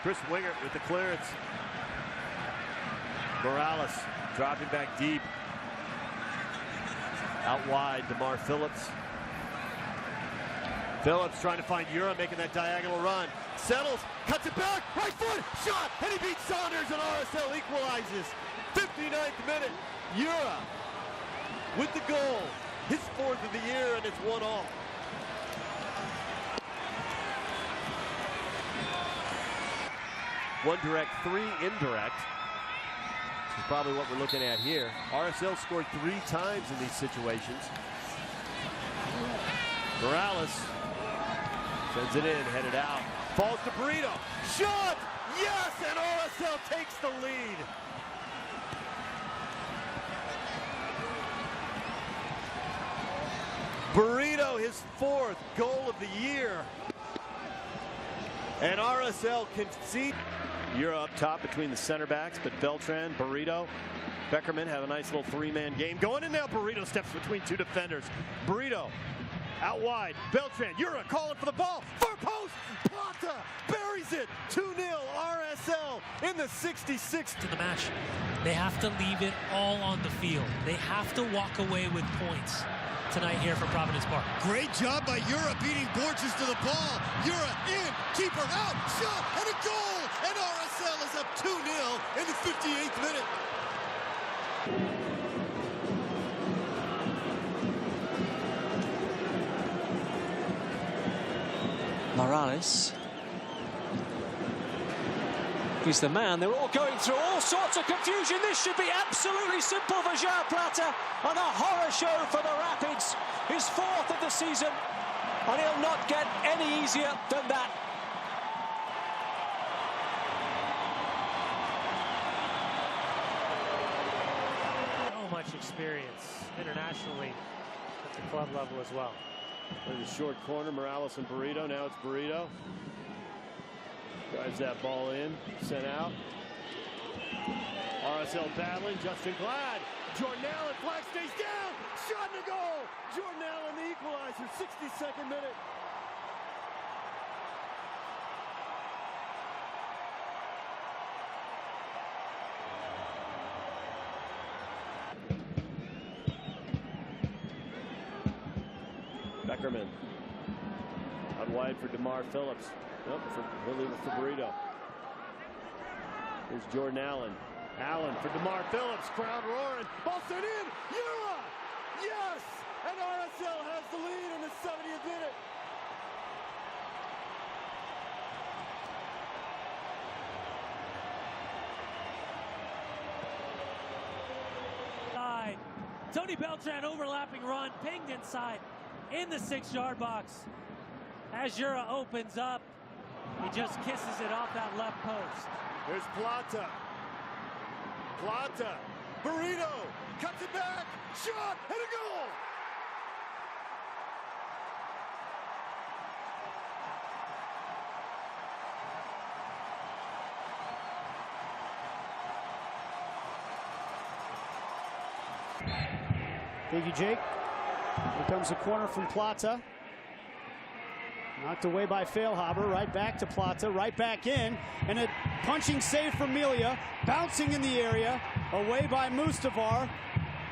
Chris Wingert with the clearance. Morales dropping back deep. Out wide, DeMar Phillips. Phillips trying to find Ura, making that diagonal run. Settles, cuts it back, right foot, shot, and he beats Saunders, and RSL equalizes. 59th minute, Ura with the goal. His 4th of the year, and it's 1-1. One direct, 3 indirect. This is probably what we're looking at here. RSL scored 3 times in these situations. Morales sends it in, headed out. Falls to Burrito. Shot! Yes! And RSL takes the lead. Burrito, his 4th goal of the year. And RSL concede. Ura up top between the center backs, but Beltran, Burrito, Beckerman have a nice little 3-man game going, and now Burrito steps between 2 defenders. Burrito out wide, Beltran, Ura calling for the ball, far post, Plata buries it, 2-0 RSL in the 66th. To the match, they have to leave it all on the field. They have to walk away with points tonight here for Providence Park. Great job by Ura beating Borges to the ball. Ura in, keeper out, shot, and a goal! And RSL is up 2-0 in the 58th minute. Morales. He's the man. They're all going through all sorts of confusion. This should be absolutely simple for João Plata. And a horror show for the Rapids. His 4th of the season. And he'll not get any easier than that. So much experience internationally at the club level as well. In the short corner, Morales and Burrito. Now it's Burrito. Drives that ball in, sent out. RSL battling, Justin Glad. Jordan Allen, flag stays down. Shot and a goal. Jordan Allen, the equalizer, 62nd minute. Beckerman. Out wide for DeMar Phillips. Nope, he'll leave it for Burrito. Here's Jordan Allen. Allen for DeMar Phillips. Crowd roaring. Ball sent in. Ura! Yes! And RSL has the lead in the 70th minute. Tony Beltran overlapping run, pinged inside in the 6-yard box. As Ura opens up, he just kisses it off that left post. There's Plata. Plata. Burrito cuts it back. Shot and a goal. Thank you, Jake. Here comes a corner from Plata. Knocked away by Feilhaber. Right back to Plata. Right back in. And a punching save from Melia. Bouncing in the area. Away by Mustavar.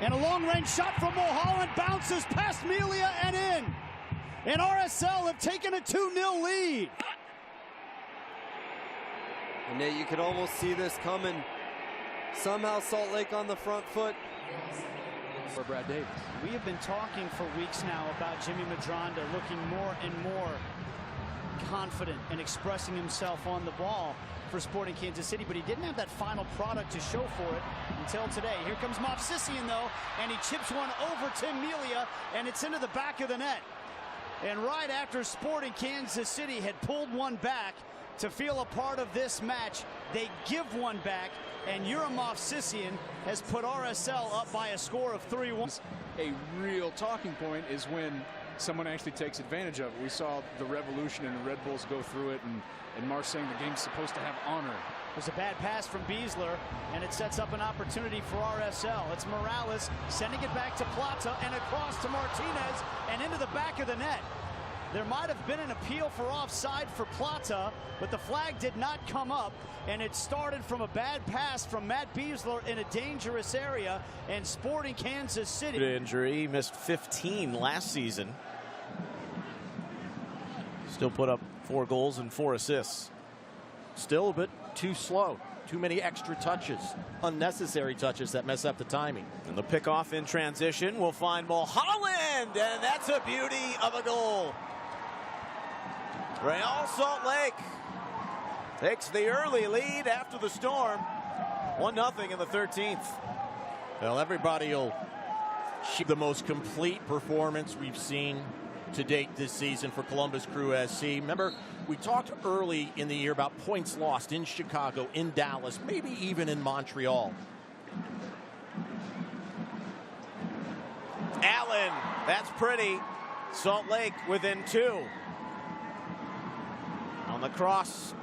And a long-range shot from Mulholland. Bounces past Melia and in. And RSL have taken a 2-0 lead. And Nate, you could almost see this coming. Somehow Salt Lake on the front foot. For Brad Davis. We have been talking for weeks now about Jimmy Medranda looking more and more confident and expressing himself on the ball for Sporting Kansas City, but he didn't have that final product to show for it until today. Here comes Movsisian, though, and he chips one over to Melia, and it's into the back of the net. And right after Sporting Kansas City had pulled one back to feel a part of this match, they give one back, and Movsisian has put RSL up by a score of 3-1. A real talking point is when someone actually takes advantage of it. We saw the Revolution and the Red Bulls go through it, and Mark saying the game's supposed to have honor. There's a bad pass from Beasler, and it sets up an opportunity for RSL. It's Morales sending it back to Plata and across to Martinez and into the back of the net. There might have been an appeal for offside for Plata, but the flag did not come up, and it started from a bad pass from Matt Beasler in a dangerous area, and Sporting Kansas City. Injury, he missed 15 last season. Still put up 4 goals and 4 assists. Still a bit too slow. Too many extra touches, unnecessary touches that mess up the timing. And the pickoff in transition will find Mulholland, and that's a beauty of a goal. Real Salt Lake takes the early lead after the storm. 1-0 in the 13th. Well, everybody will see the most complete performance we've seen to date this season for Columbus Crew SC. Remember, we talked early in the year about points lost in Chicago, in Dallas, maybe even in Montreal. Allen, that's pretty. Salt Lake within 2. On the cross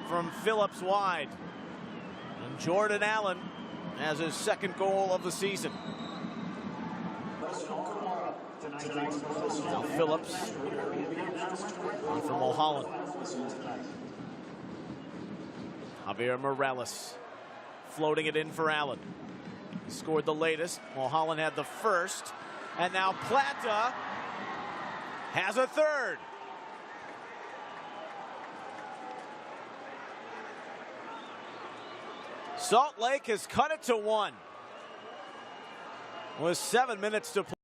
from Phillips wide. And Jordan Allen has his 2nd goal of the season. Now Phillips on from Mulholland. Javier Morales floating it in for Allen. He scored the latest. Mulholland had the first. And now Plata has a 3rd. Salt Lake has cut it to 1. With 7 minutes to play.